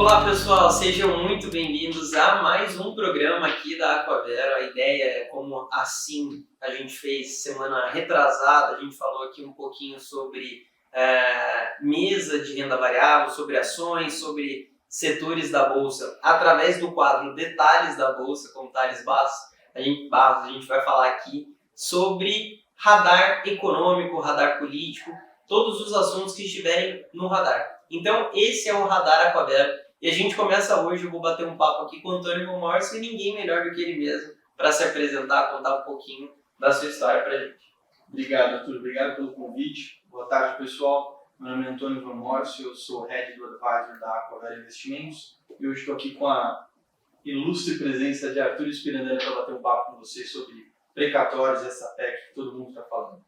Olá pessoal, sejam muito bem-vindos a mais um programa aqui da Aquavero. A ideia é como assim a gente fez semana retrasada, a gente falou aqui um pouquinho sobre mesa de renda variável, sobre ações, sobre setores da Bolsa, através do quadro Detalhes da Bolsa, com Thales Barros, a gente vai falar aqui sobre radar econômico, radar político, todos os assuntos que estiverem no radar. Então, esse é o Radar Aquavero. E a gente começa hoje, eu vou bater um papo aqui com o Antônio von Morse, e ninguém melhor do que ele mesmo para se apresentar, contar um pouquinho da sua história para a gente. Obrigado, Arthur. Obrigado pelo convite. Boa tarde, pessoal. Meu nome é Antônio von Morse, eu sou Head do Advisor da Aquavero Investimentos e hoje estou aqui com a ilustre presença de Arthur Spirandello para bater um papo com vocês sobre precatórios, essa PEC que todo mundo está falando.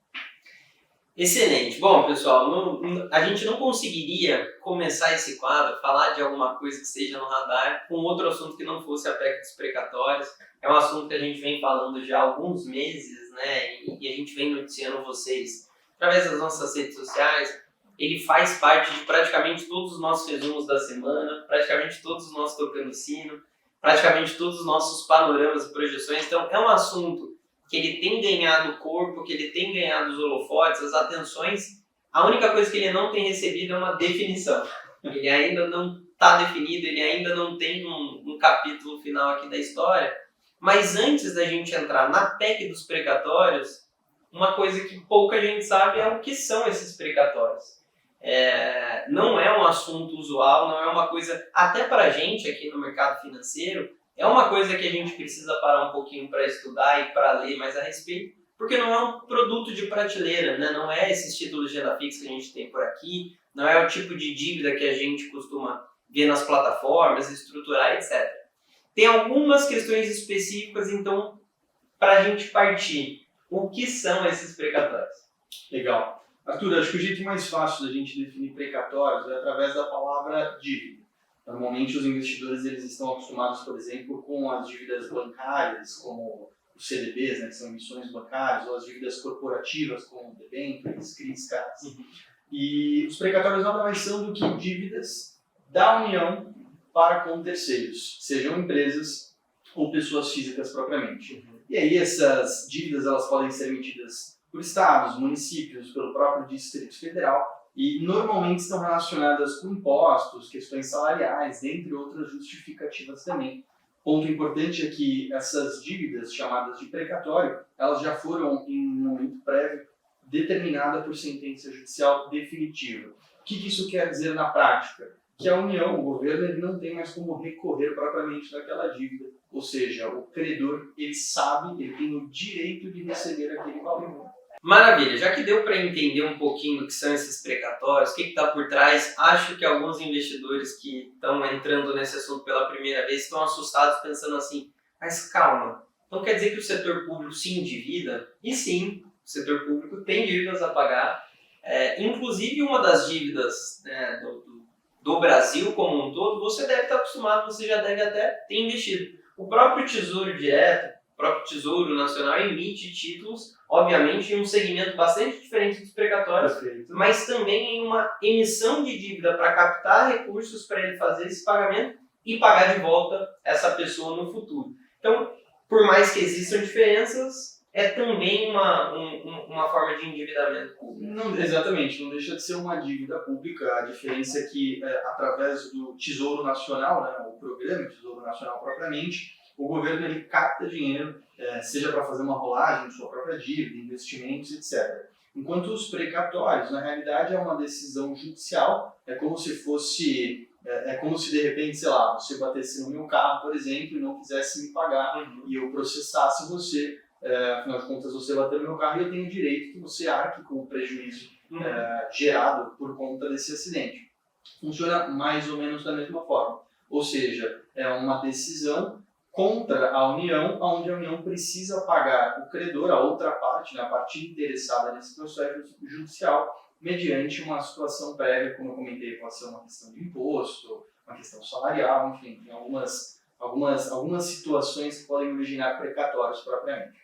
Excelente. Bom, pessoal, a gente não conseguiria começar esse quadro, falar de alguma coisa que esteja no radar, com outro assunto que não fosse a PEC dos precatórios. É um assunto que a gente vem falando já há alguns meses, né? E a gente vem noticiando vocês através das nossas redes sociais. Ele faz parte de praticamente todos os nossos resumos da semana, praticamente todos os nossos tocando sino, praticamente todos os nossos panoramas e projeções. Então, é um assunto que ele tem ganhado corpo, que ele tem ganhado os holofotes, as atenções. A única coisa que ele não tem recebido é uma definição. Ele ainda não está definido, ele ainda não tem um capítulo final aqui da história. Mas antes da gente entrar na PEC dos precatórios, uma coisa que pouca gente sabe é o que são esses precatórios. Não é um assunto usual, não é uma coisa, até para a gente aqui no mercado financeiro, é uma coisa que a gente precisa parar um pouquinho para estudar e para ler mais a respeito, porque não é um produto de prateleira, né? Não é esses títulos de renda fixa que a gente tem por aqui, não é o tipo de dívida que a gente costuma ver nas plataformas, estruturar, etc. Tem algumas questões específicas, então, para a gente partir. O que são esses precatórios? Legal. Arthur, acho que o jeito mais fácil da gente definir precatórios é através da palavra dívida. Normalmente os investidores eles estão acostumados, por exemplo, com as dívidas bancárias, como os CDBs, né, que são emissões bancárias, ou as dívidas corporativas, como debêntures, CRIs, CAS. E os precatórios nada mais são do que dívidas da União para com terceiros, sejam empresas ou pessoas físicas propriamente. E aí essas dívidas elas podem ser emitidas por estados, municípios, pelo próprio Distrito Federal, e normalmente estão relacionadas com impostos, questões salariais, dentre outras justificativas também. Ponto importante é que essas dívidas chamadas de precatório, elas já foram, em um momento prévio, determinadas por sentença judicial definitiva. O que isso quer dizer na prática? Que a União, o governo, ele não tem mais como recorrer propriamente daquela dívida. Ou seja, o credor, ele sabe, ele tem o direito de receber aquele valor. Maravilha, já que deu para entender um pouquinho o que são esses precatórios, o que está por trás, acho que alguns investidores que estão entrando nesse assunto pela primeira vez estão assustados pensando assim, mas calma, então quer dizer que o setor público se endivida? E sim, o setor público tem dívidas a pagar, inclusive uma das dívidas do Brasil como um todo, você deve estar acostumado, você já deve até ter investido. O próprio Tesouro Direto, o próprio Tesouro Nacional emite títulos, obviamente, em um segmento bastante diferente dos precatórios, mas também em uma emissão de dívida para captar recursos para ele fazer esse pagamento e pagar de volta essa pessoa no futuro. Então, por mais que existam diferenças, é também uma forma de endividamento público. Não, exatamente, não deixa de ser uma dívida pública. A diferença é que, através do Tesouro Nacional, né, o programa Tesouro Nacional propriamente, o governo ele capta dinheiro, seja para fazer uma rolagem de sua própria dívida, investimentos, etc. Enquanto os precatórios, na realidade, é uma decisão judicial, é como se de repente, sei lá, você batesse no meu carro, por exemplo, e não quisesse me pagar, e eu processasse você, afinal de contas, você bateu no meu carro e eu tenho o direito que você arque com o prejuízo gerado por conta desse acidente. Funciona mais ou menos da mesma forma, ou seja, é uma decisão contra a União, onde a União precisa pagar o credor, a outra parte, né, a parte interessada nesse processo judicial, mediante uma situação prévia, como eu comentei, pode ser uma questão de imposto, uma questão salarial, enfim, tem algumas situações que podem originar precatórios propriamente.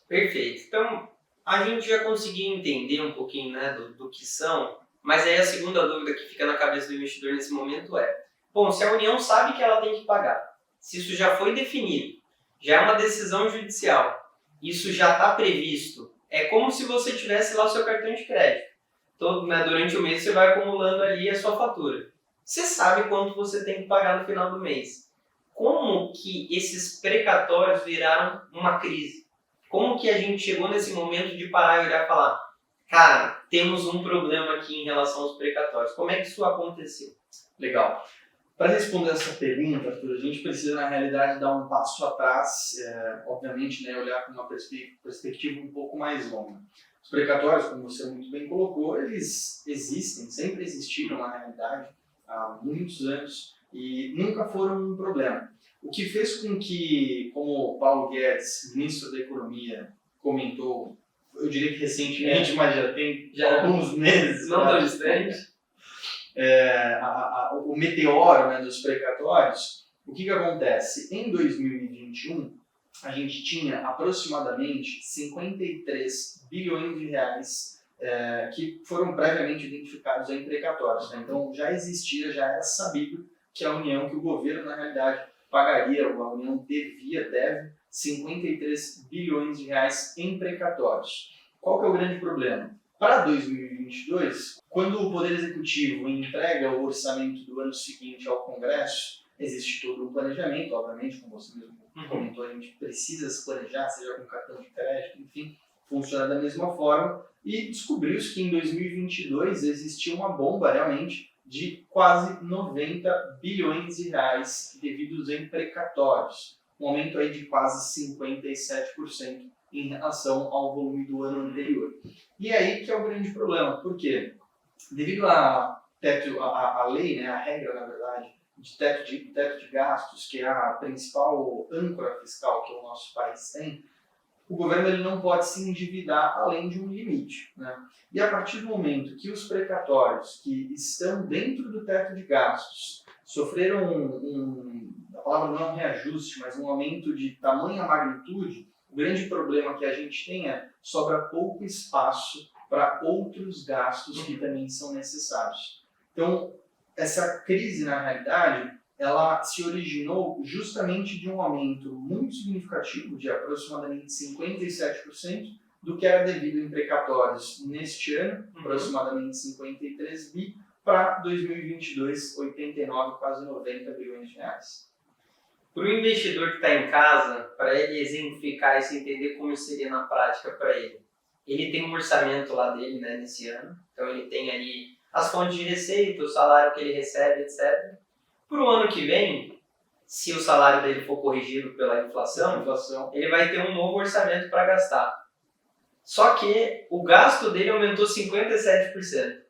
Perfeito. Então, a gente já conseguiu entender um pouquinho, né, do que são, mas aí a segunda dúvida que fica na cabeça do investidor nesse momento é, Bom, se a União sabe que ela tem que pagar, se isso já foi definido, já é uma decisão judicial, isso já está previsto, é como se você tivesse lá o seu cartão de crédito. Todo, né, durante o mês você vai acumulando ali a sua fatura. Você sabe quanto você tem que pagar no final do mês. Como que esses precatórios viraram uma crise? Como que a gente chegou nesse momento de parar e olhar e falar, cara, temos um problema aqui em relação aos precatórios. Como é que isso aconteceu? Legal. Para responder essa pergunta, Arthur, a gente precisa, na realidade, dar um passo atrás, obviamente, né, olhar com uma perspectiva um pouco mais longa. Os precatórios, como você muito bem colocou, eles existem, sempre existiram, na realidade, há muitos anos, e nunca foram um problema. O que fez com que, como Paulo Guedes, ministro da Economia, comentou, eu diria que recentemente, mas já tem alguns meses, não tão distante, o meteoro, né, dos precatórios, o que acontece? Em 2021, a gente tinha aproximadamente 53 bilhões de reais que foram previamente identificados em precatórios. Né? Então já existia, já era sabido que a União, que o governo, na realidade, pagaria, ou a União deve 53 bilhões de reais em precatórios. Qual que é o grande problema? Para 2022, quando o Poder Executivo entrega o orçamento do ano seguinte ao Congresso, existe todo um planejamento, obviamente, como você mesmo comentou, a gente precisa se planejar, seja com cartão de crédito, enfim, funciona da mesma forma, e descobriu-se que em 2022 existia uma bomba realmente de quase 90 bilhões de reais devidos em precatórios, um aumento aí de quase 57% em relação ao volume do ano anterior. E aí que é o grande problema, porque devido à lei, né, a regra, na verdade, de teto de gastos, que é a principal âncora fiscal que o nosso país tem, o governo ele não pode se endividar além de um limite. Né? E a partir do momento que os precatórios que estão dentro do teto de gastos sofreram a palavra não é um reajuste, mas um aumento de tamanha magnitude, o grande problema que a gente tem é sobra pouco espaço para outros gastos que também são necessários. Então, essa crise, na realidade, ela se originou justamente de um aumento muito significativo, de aproximadamente 57%, do que era devido em precatórios neste ano, aproximadamente 53 bi, para 2022, 89, quase 90 bilhões de reais. Para o investidor que está em casa, para ele exemplificar isso e entender como seria na prática para ele, ele tem um orçamento lá dele, né, nesse ano, então ele tem ali as fontes de receita, o salário que ele recebe, etc. Para o ano que vem, se o salário dele for corrigido pela inflação, ele vai ter um novo orçamento para gastar. Só que o gasto dele aumentou 57%.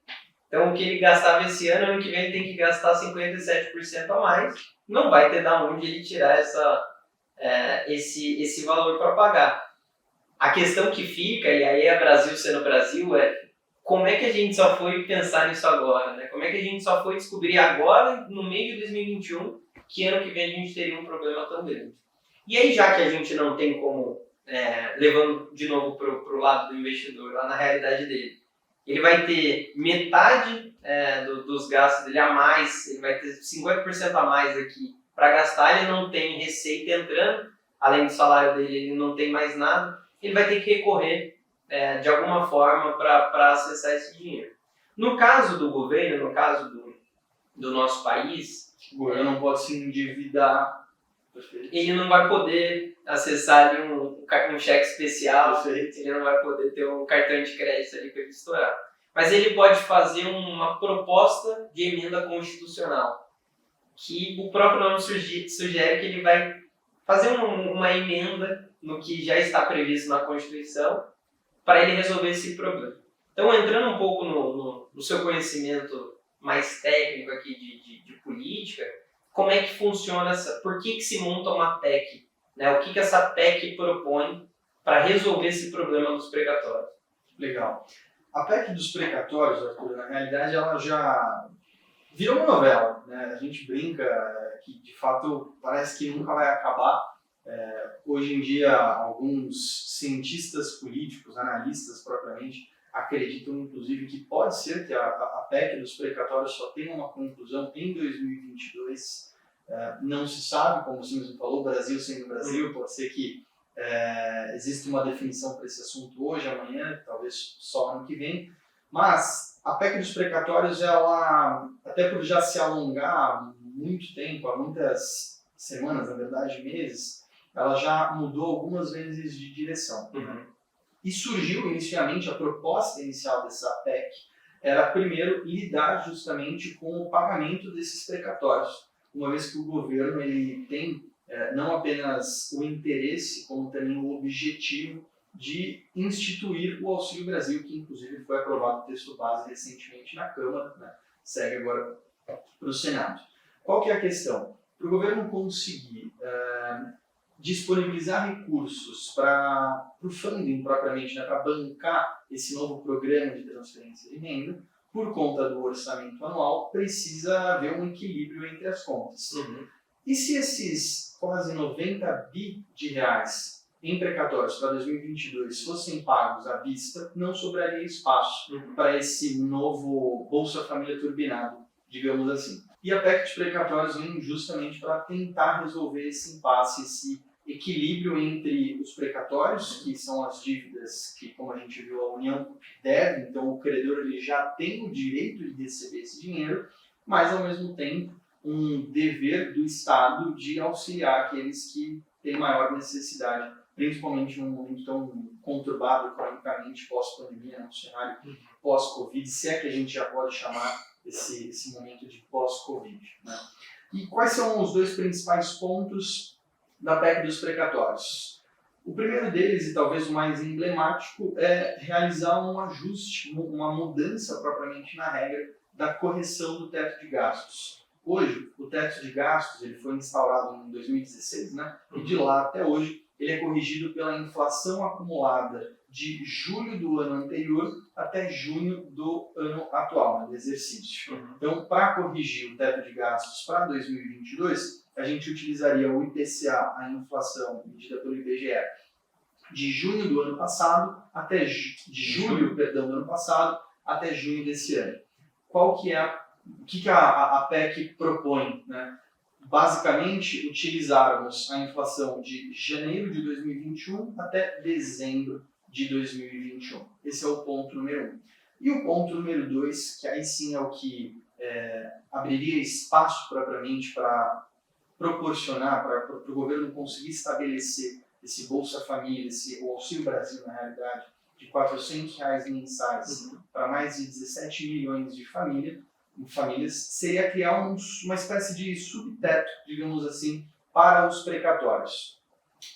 Então, o que ele gastava esse ano que vem ele tem que gastar 57% a mais. Não vai ter de onde ele tirar esse valor para pagar. A questão que fica, e aí é Brasil sendo Brasil, é como é que a gente só foi pensar nisso agora? Né? Como é que a gente só foi descobrir agora, no meio de 2021, que ano que vem a gente teria um problema tão grande? E aí, já que a gente não tem como, levando de novo para o lado do investidor, lá na realidade dele, ele vai ter metade dos gastos dele a mais, ele vai ter 50% a mais aqui para gastar, ele não tem receita entrando, além do salário dele, ele não tem mais nada, ele vai ter que recorrer de alguma forma para acessar esse dinheiro. No caso do governo, no caso do nosso país, o governo não pode se endividar. Ele não vai poder acessar ali um cheque especial, Perfeito. Ele não vai poder ter um cartão de crédito ali para ele estourar. Mas ele pode fazer uma proposta de emenda constitucional, que o próprio nome sugere que ele vai fazer uma emenda no que já está previsto na Constituição para ele resolver esse problema. Então, entrando um pouco no seu conhecimento mais técnico aqui de política, como é que funciona por que se monta uma PEC? Né? O que essa PEC propõe para resolver esse problema dos precatórios? Legal. A PEC dos precatórios, Arthur, na realidade, ela já virou uma novela. Né? A gente brinca que, de fato, parece que nunca vai acabar. Hoje em dia, alguns cientistas políticos, analistas propriamente, acreditam, inclusive, que pode ser que a PEC dos precatórios só tenha uma conclusão em 2022. Não se sabe, como você mesmo falou, Brasil sendo Brasil, pode ser que exista uma definição para esse assunto hoje, amanhã, talvez só ano que vem. Mas a PEC dos precatórios, ela, até por já se alongar há muito tempo, há muitas semanas, na verdade meses, ela já mudou algumas vezes de direção. Uhum. E surgiu inicialmente, a proposta inicial dessa PEC era primeiro lidar justamente com o pagamento desses precatórios, uma vez que o governo ele tem não apenas o interesse, como também o objetivo de instituir o Auxílio Brasil, que inclusive foi aprovado o texto base recentemente na Câmara, né? Segue agora para o Senado. Qual que é a questão? Para o governo conseguir disponibilizar recursos para o funding propriamente, né, para bancar esse novo programa de transferência de renda, por conta do orçamento anual, precisa haver um equilíbrio entre as contas. Uhum. E se esses quase 90 bi de reais em precatórios para 2022 fossem pagos à vista, não sobraria espaço para esse novo Bolsa Família turbinado, digamos assim. E a PEC de precatórios vem justamente para tentar resolver esse impasse, esse equilíbrio entre os precatórios, que são as dívidas que, como a gente viu, a União deve, então o credor ele já tem o direito de receber esse dinheiro, mas ao mesmo tempo um dever do Estado de auxiliar aqueles que têm maior necessidade, principalmente num momento tão conturbado economicamente, pós-pandemia, num cenário pós-Covid, se é que a gente já pode chamar esse momento de pós-Covid. Né? E quais são os dois principais pontos da PEC dos precatórios? O primeiro deles, e talvez o mais emblemático, é realizar um ajuste, uma mudança propriamente na regra da correção do teto de gastos. Hoje, o teto de gastos ele foi instaurado em 2016, né? E de lá até hoje ele é corrigido pela inflação acumulada de julho do ano anterior até junho do ano atual, né, do exercício. Então, para corrigir o teto de gastos para 2022, a gente utilizaria o IPCA, a inflação medida pelo IBGE, de junho do ano passado até julho do ano passado até junho desse ano. Qual que é o que a PEC propõe, né? Basicamente, utilizarmos a inflação de janeiro de 2021 até dezembro de 2021. Esse é o ponto número 1. E o ponto número 2, que aí sim é o que abriria espaço propriamente para proporcionar, para o governo conseguir estabelecer esse Bolsa Família, o Auxílio Brasil, na realidade, de R$ 400 mensais para mais de 17 milhões de famílias, seria criar uma espécie de subteto, digamos assim, para os precatórios.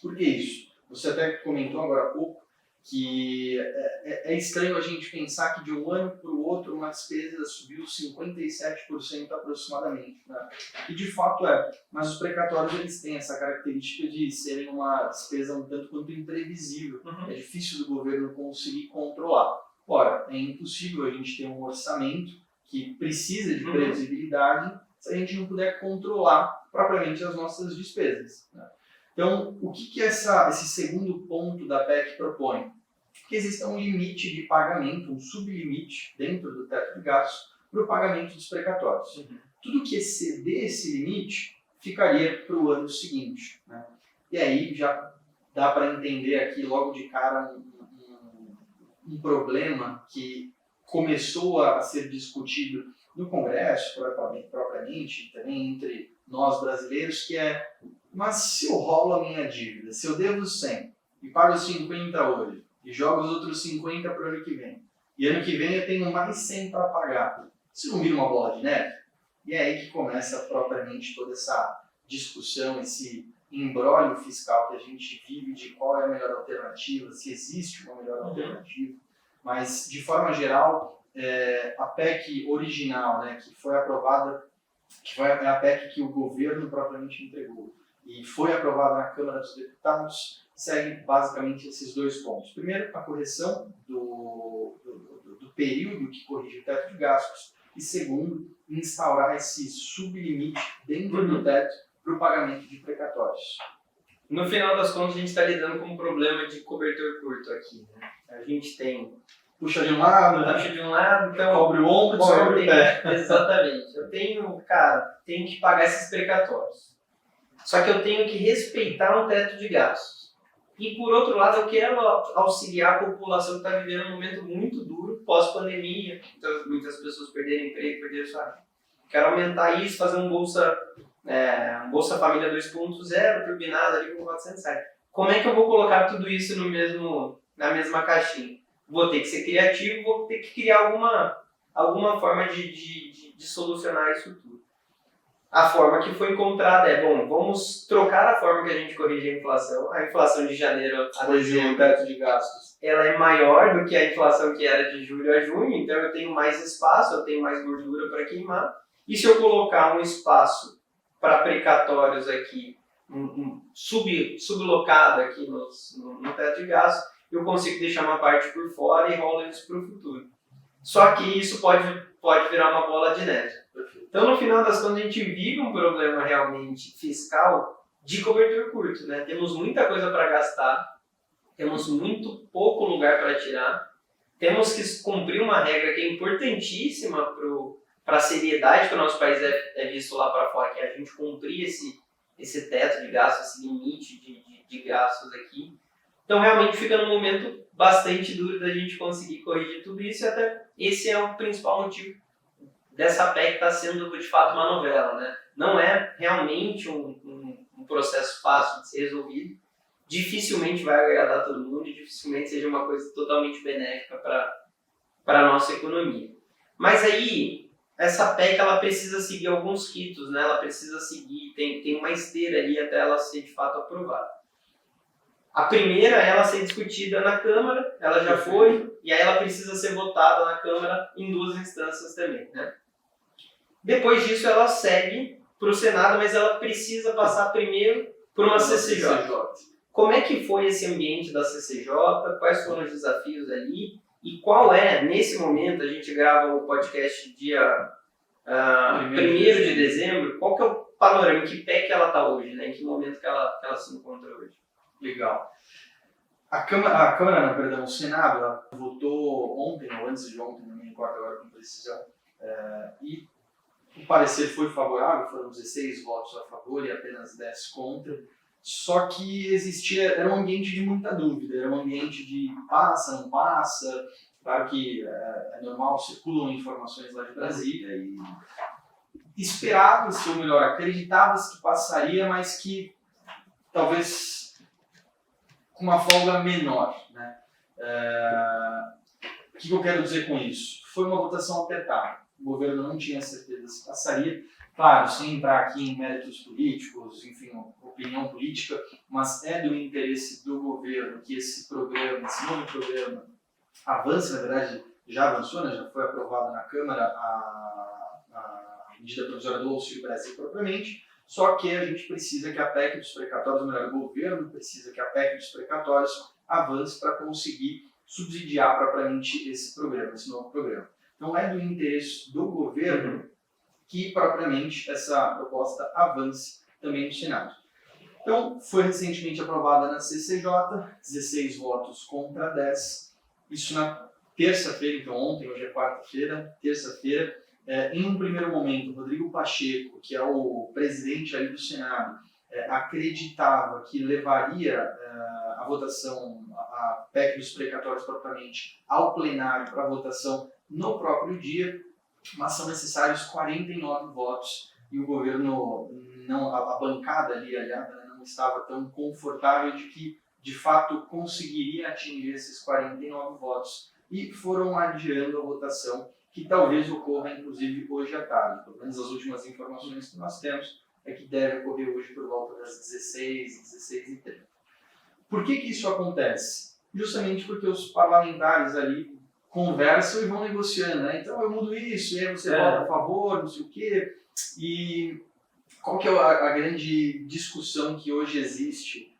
Por que isso? Você até comentou agora há pouco que é estranho a gente pensar que de um ano para o outro uma despesa subiu 57% aproximadamente. Né? E de fato mas os precatórios eles têm essa característica de serem uma despesa um tanto quanto imprevisível. É difícil do governo conseguir controlar. Ora, é impossível a gente ter um orçamento que precisa de previsibilidade se a gente não puder controlar propriamente as nossas despesas. Né? Então, o que esse segundo ponto da PEC propõe? Que exista um limite de pagamento, um sublimite dentro do teto de gastos para o pagamento dos precatórios. Tudo que exceder esse limite ficaria para o ano seguinte. Né? E aí já dá para entender aqui logo de cara um problema que começou a ser discutido no Congresso, propriamente, também entre nós brasileiros, que mas se eu rolo a minha dívida, se eu devo 100 e pago 50 hoje, e jogo os outros 50 para o ano que vem, e ano que vem eu tenho mais 100 para pagar, isso não vira uma bola de neve? E é aí que começa propriamente toda essa discussão, esse imbróglio fiscal que a gente vive de qual é a melhor alternativa, se existe uma melhor alternativa. Mas, de forma geral, a PEC original, né, que foi aprovada, que foi a PEC que o governo propriamente entregou, e foi aprovada na Câmara dos Deputados, segue basicamente esses dois pontos. Primeiro, a correção do período que corrige o teto de gastos, e segundo, instaurar esse sublimite dentro do teto para o pagamento de precatórios. No final das contas, a gente está lidando com um problema de cobertor curto aqui. Né? A gente tem puxa de um lado, puxa de um lado, então... cobre o ombro, descobre o pé. Exatamente. Eu tenho que pagar esses precatórios. Só que eu tenho que respeitar um teto de gastos. E, por outro lado, eu quero auxiliar a população que está vivendo um momento muito duro, pós-pandemia. Então, muitas pessoas perderam emprego, perderam salário. Quero aumentar isso, fazer um Bolsa Família 2.0, turbinado ali com 400 reais. Como é que eu vou colocar tudo isso na mesma caixinha? Vou ter que ser criativo, vou ter que criar alguma forma de solucionar isso tudo. A forma que foi encontrada vamos trocar a forma que a gente corrige a inflação. A inflação de janeiro a dezembro, o teto de gastos. ela é maior do que a inflação que era de julho a junho, então eu tenho mais espaço, eu tenho mais gordura para queimar. E se eu colocar um espaço para precatórios aqui, sublocado aqui no teto de gastos, eu consigo deixar uma parte por fora e rolo isso para o futuro. Só que isso pode virar uma bola de neve. Então, no final das contas, a gente vive um problema realmente fiscal de cobertor curto, né? Temos muita coisa para gastar, temos muito pouco lugar para tirar, temos que cumprir uma regra que é importantíssima para a seriedade que o nosso país é visto lá para fora, que é a gente cumprir esse teto de gastos, esse limite de gastos aqui. Então, realmente fica num momento bastante duro da gente conseguir corrigir tudo isso, e até esse é o principal motivo dessa PEC está sendo, de fato, uma novela, né? Não é realmente um processo fácil de ser resolvido, dificilmente vai agradar todo mundo e dificilmente seja uma coisa totalmente benéfica para a nossa economia. Mas aí, essa PEC ela precisa seguir alguns ritos, né? Ela precisa seguir, tem uma esteira ali até ela ser, de fato, aprovada. A primeira é ela ser discutida na Câmara, ela já foi, e aí ela precisa ser votada na Câmara em 2 instâncias também, né? Depois disso ela segue para o Senado, mas ela precisa passar primeiro por uma CCJ. Como é que foi esse ambiente da CCJ? Quais foram os desafios ali? E qual é, nesse momento, a gente grava o podcast dia 1º de dezembro, qual que é o panorama, em que pé que ela está hoje, né? Em que momento que ela se encontra hoje? Legal. O Senado, ela votou ontem, ou antes de ontem, não me recordo agora com precisão, e o parecer foi favorável, foram 16 votos a favor e apenas 10 contra, só que era um ambiente de muita dúvida, era um ambiente de passa, não passa, claro que é normal, circulam informações lá de Brasília e esperava-se, ou melhor, acreditava-se que passaria, mas que talvez com uma folga menor, né? O que eu quero dizer com isso? Foi uma votação apertada. O governo não tinha certeza se passaria. Claro, sem entrar aqui em méritos políticos, enfim, opinião política, mas é do interesse do governo que esse novo programa, avance, na verdade, já avançou, né? Já foi aprovado na Câmara a medida provisória do Auxílio Brasil propriamente, só que a gente precisa que a PEC dos precatórios, ou melhor, o governo precisa que a PEC dos precatórios avance para conseguir subsidiar propriamente esse programa, esse novo programa. Então é do interesse do governo que propriamente essa proposta avance também no Senado. Então foi recentemente aprovada na CCJ, 16 votos contra 10, isso na terça-feira, então ontem, hoje é quarta-feira, terça-feira. Em um primeiro momento, Rodrigo Pacheco, que é o presidente ali do Senado, acreditava que levaria a votação, a PEC dos precatórios propriamente, ao plenário para votação no próprio dia, mas são necessários 49 votos e o governo, a bancada ali aliada, não estava tão confortável de que, de fato, conseguiria atingir esses 49 votos e foram adiando a votação, que talvez ocorra, inclusive, hoje à tarde. Pelo menos as últimas informações que nós temos é que deve ocorrer hoje por volta das 16h30. Por que isso acontece? Justamente porque os parlamentares ali conversam e vão negociando, né? Então eu mudo isso, e aí você vota a favor, não sei o quê. E qual que é a grande discussão que hoje existe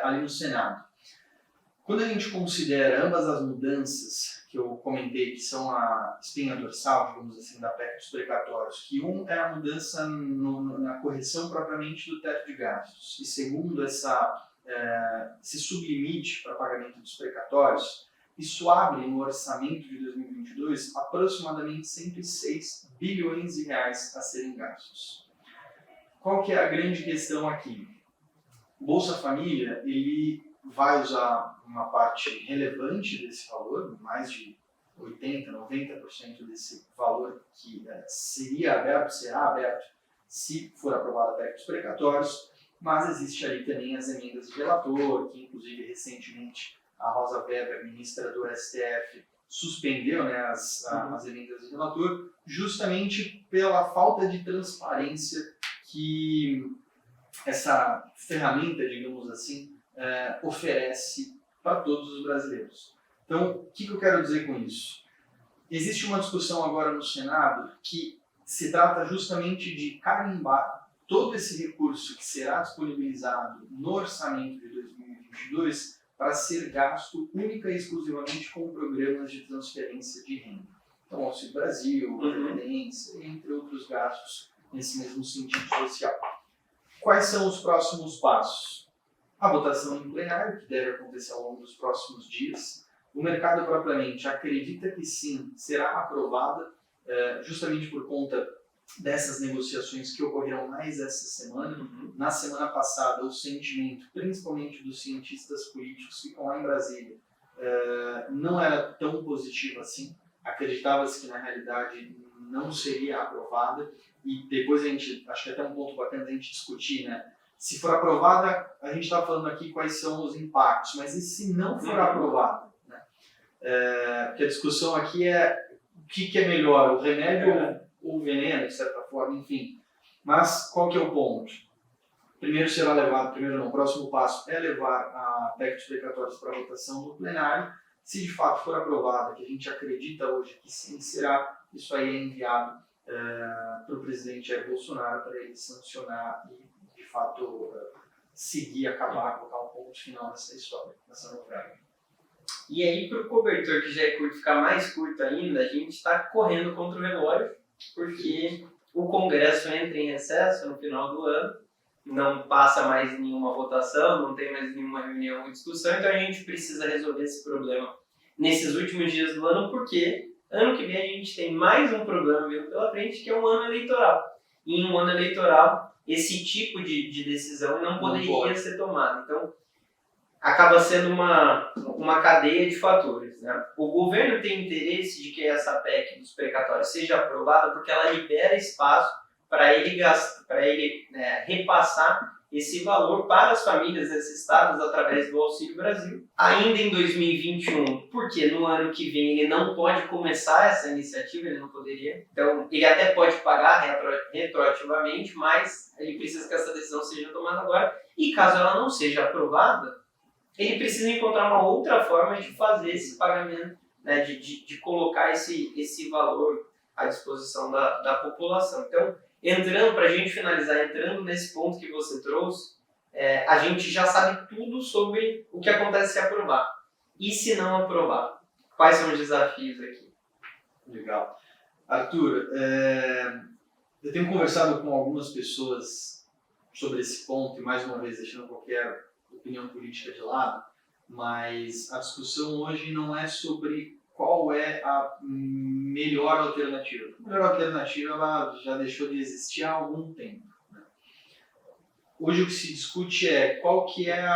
ali no Senado? Quando a gente considera ambas as mudanças que eu comentei, que são a espinha dorsal, digamos assim, da PEC dos precatórios, que um é a mudança na correção propriamente do teto de gastos, e segundo esse sublimite para pagamento dos precatórios, isso abre no orçamento de 2022 aproximadamente 106 bilhões de reais a serem gastos. Qual que é a grande questão aqui? O Bolsa Família, ele vai usar uma parte relevante desse valor, mais de 80%, 90% desse valor que será aberto se for aprovado a PEC dos precatórios, mas existe ali também as emendas de relator, que inclusive recentemente a Rosa Weber, ministra do STF, suspendeu, né, as emendas de relator, justamente pela falta de transparência que essa ferramenta, digamos assim, oferece para todos os brasileiros. Então, o que eu quero dizer com isso? Existe uma discussão agora no Senado que se trata justamente de carimbar todo esse recurso que será disponibilizado no orçamento de 2022 para ser gasto única e exclusivamente com programas de transferência de renda. Então, Auxílio Brasil, Previdência, entre outros gastos nesse mesmo sentido social. Quais são os próximos passos? A votação em plenário, que deve acontecer ao longo dos próximos dias. O mercado propriamente acredita que sim, será aprovada, justamente por conta dessas negociações que ocorreram mais essa semana. Na semana passada, o sentimento, principalmente dos cientistas políticos que estão lá em Brasília, não era tão positivo assim. Acreditava-se que, na realidade, não seria aprovada. E depois acho que é até um ponto bacana a gente discutir, né? Se for aprovada, a gente está falando aqui quais são os impactos, mas e se não for aprovada? Né? Porque a discussão aqui é o que é melhor, o remédio ou o veneno, de certa forma, enfim. Mas qual que é o ponto? O próximo passo é levar a PEC dos precatórios para votação no plenário. Se de fato for aprovada, que a gente acredita hoje que sim será, isso aí é enviado para o presidente Jair Bolsonaro para ele sancionar e, de fato, seguir, acabar, colocar um ponto final nessa história, nessa novela. E aí, para o cobertor que já é curto ficar mais curto ainda, a gente está correndo contra o relógio, porque o Congresso entra em recesso no final do ano, não passa mais nenhuma votação, não tem mais nenhuma reunião ou discussão, então a gente precisa resolver esse problema nesses últimos dias do ano, porque ano que vem a gente tem mais um problema vindo pela frente, que é um ano eleitoral. E em um ano eleitoral, esse tipo de decisão não poderia ser tomada. Então, acaba sendo uma cadeia de fatores. Né? O governo tem interesse de que essa PEC dos precatórios seja aprovada porque ela libera espaço para ele repassar esse valor para as famílias necessitadas através do Auxílio Brasil. Ainda em 2021, porque no ano que vem ele não pode começar essa iniciativa, ele não poderia. Então, ele até pode pagar retroativamente, mas ele precisa que essa decisão seja tomada agora. E caso ela não seja aprovada, ele precisa encontrar uma outra forma de fazer esse pagamento, né, de colocar esse valor à disposição da população. Então, para a gente finalizar, entrando nesse ponto que você trouxe, a gente já sabe tudo sobre o que acontece se aprovar. E se não aprovar? Quais são os desafios aqui? Legal. Arthur, eu tenho conversado com algumas pessoas sobre esse ponto, e mais uma vez deixando qualquer opinião política de lado, mas a discussão hoje não é sobre qual é a melhor alternativa. A melhor alternativa ela já deixou de existir há algum tempo. Né? Hoje o que se discute é qual que é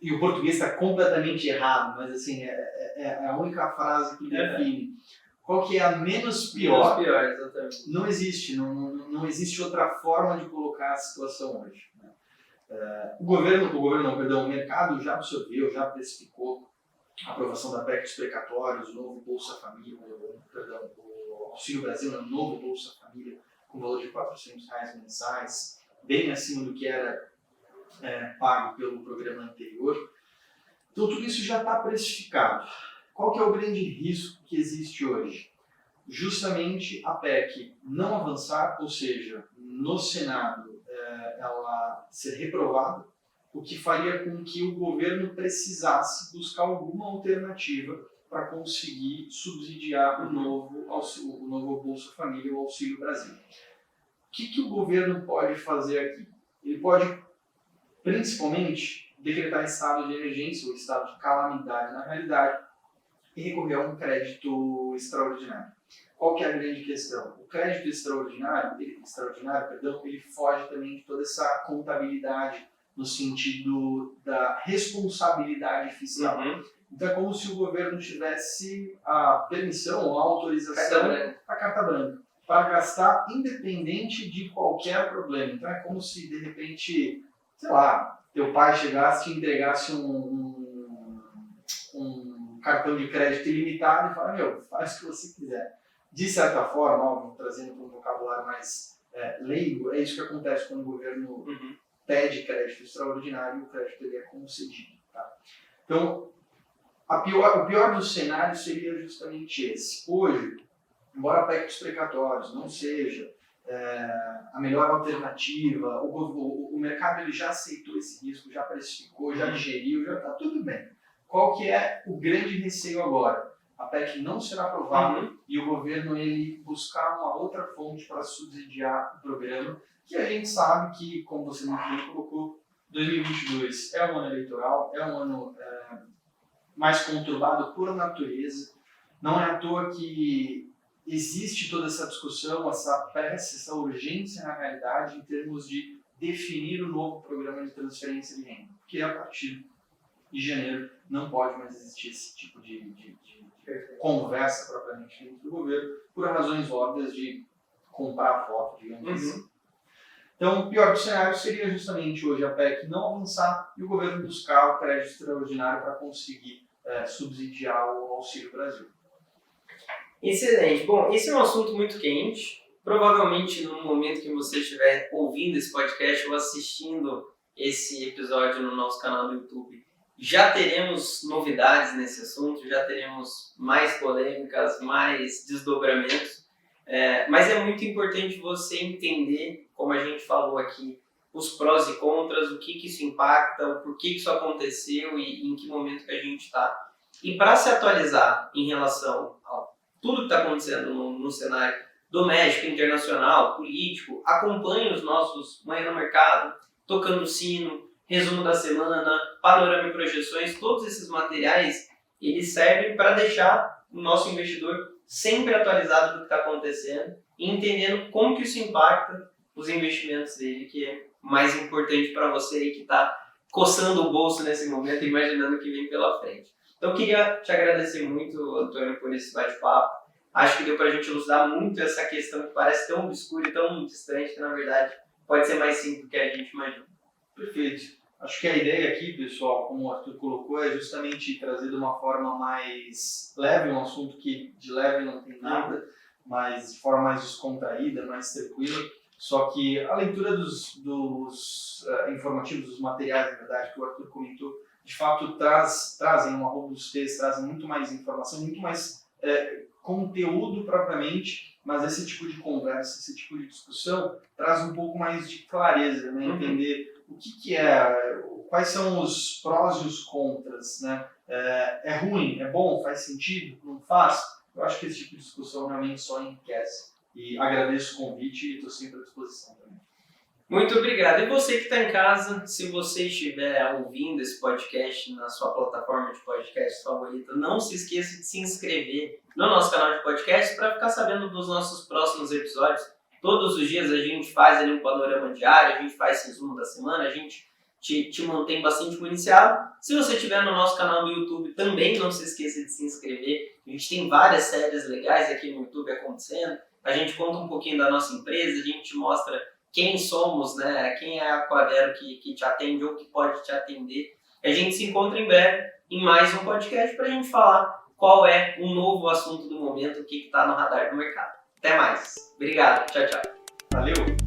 e o português está completamente errado, mas assim, é a única frase que define. Qual que é a menos pior? Menos pior, exatamente. Não existe, não existe outra forma de colocar a situação hoje. Né? O mercado já absorveu, já precificou a aprovação da PEC dos precatórios, o novo Bolsa Família, o Auxílio Brasil, o novo Bolsa Família, com valor de R$400 mensais, bem acima do que era pago pelo programa anterior. Então tudo isso já está precificado. Qual que é o grande risco que existe hoje? Justamente a PEC não avançar, ou seja, no Senado ela ser reprovada, o que faria com que o governo precisasse buscar alguma alternativa para conseguir subsidiar o novo Bolsa Família, o Auxílio Brasil. O que o governo pode fazer aqui? Ele pode, principalmente, decretar estado de emergência ou estado de calamidade na realidade e recorrer a um crédito extraordinário. Qual que é a grande questão? O crédito extraordinário, ele foge também de toda essa contabilidade no sentido da responsabilidade fiscal. Então é como se o governo tivesse a permissão ou a autorização, a carta branca, para gastar independente de qualquer problema. Então é como se, de repente, sei lá, teu pai chegasse e te entregasse um cartão de crédito ilimitado e fala, meu, faz o que você quiser. De certa forma, óbvio, trazendo para um vocabulário mais leigo, é isso que acontece quando o governo pede crédito extraordinário e o crédito ele é concedido. Tá? Então, o pior dos cenários seria justamente esse. Hoje, embora a PEC dos precatórios não seja a melhor alternativa, o mercado ele já aceitou esse risco, já precificou, já digeriu, já está tudo bem. Qual que é o grande receio agora? A PEC não será aprovada e o governo ele buscar uma outra fonte para subsidiar o programa, que a gente sabe que, como você muito bem colocou, 2022 é um ano eleitoral, é um ano mais conturbado por natureza. Não é à toa que existe toda essa discussão, essa pressa, essa urgência na realidade em termos de definir o novo programa de transferência de renda, porque a partir de janeiro não pode mais existir esse tipo de conversa propriamente dentro do governo, por razões óbvias de comprar voto, digamos assim. Então, o pior dos cenários seria justamente hoje a PEC não avançar e o governo buscar o crédito extraordinário para conseguir subsidiar o Auxílio Brasil. Excelente. Bom, esse é um assunto muito quente. Provavelmente no momento que você estiver ouvindo esse podcast ou assistindo esse episódio no nosso canal do YouTube, já teremos novidades nesse assunto, já teremos mais polêmicas, mais desdobramentos, mas é muito importante você entender, como a gente falou aqui, os prós e contras, o que isso impacta, o porquê que isso aconteceu e em que momento que a gente está. E para se atualizar em relação a tudo que está acontecendo no cenário doméstico, internacional, político, acompanhe os nossos Manhã no Mercado, Tocando o Sino, Resumo da Semana, Panorama e Projeções, todos esses materiais, eles servem para deixar o nosso investidor sempre atualizado do que está acontecendo e entendendo como que isso impacta os investimentos dele, que é mais importante para você aí que está coçando o bolso nesse momento, imaginando o que vem pela frente. Então eu queria te agradecer muito, Antônio, por esse bate-papo. Acho que deu para a gente elucidar muito essa questão que parece tão obscura e tão distante, que na verdade pode ser mais simples do que a gente imagina. Perfeito. Acho que a ideia aqui, pessoal, como o Arthur colocou, é justamente trazer de uma forma mais leve, um assunto que de leve não tem nada, mas de forma mais descontraída, mais tranquila. Só que a leitura dos informativos, dos materiais, na verdade, que o Arthur comentou, de fato trazem uma robustez, trazem muito mais informação, muito mais conteúdo propriamente, mas esse tipo de conversa, esse tipo de discussão traz um pouco mais de clareza, né? Entender o que é, quais são os prós e os contras, né? É ruim, é bom, faz sentido, não faz? Eu acho que esse tipo de discussão realmente só enriquece. E agradeço o convite e estou sempre à disposição também. Muito obrigado. E você que está em casa, se você estiver ouvindo esse podcast na sua plataforma de podcast favorita, não se esqueça de se inscrever no nosso canal de podcast para ficar sabendo dos nossos próximos episódios. Todos os dias a gente faz ali um panorama diário, a gente faz resumo da semana, a gente te mantém bastante municiado. Se você estiver no nosso canal do YouTube, também não se esqueça de se inscrever. A gente tem várias séries legais aqui no YouTube acontecendo. A gente conta um pouquinho da nossa empresa, a gente mostra quem somos, né? Quem é a Aquavero que te atende ou que pode te atender. A gente se encontra em breve em mais um podcast para a gente falar qual é o novo assunto do momento, o que está no radar do mercado. Até mais. Obrigado. Tchau, tchau. Valeu.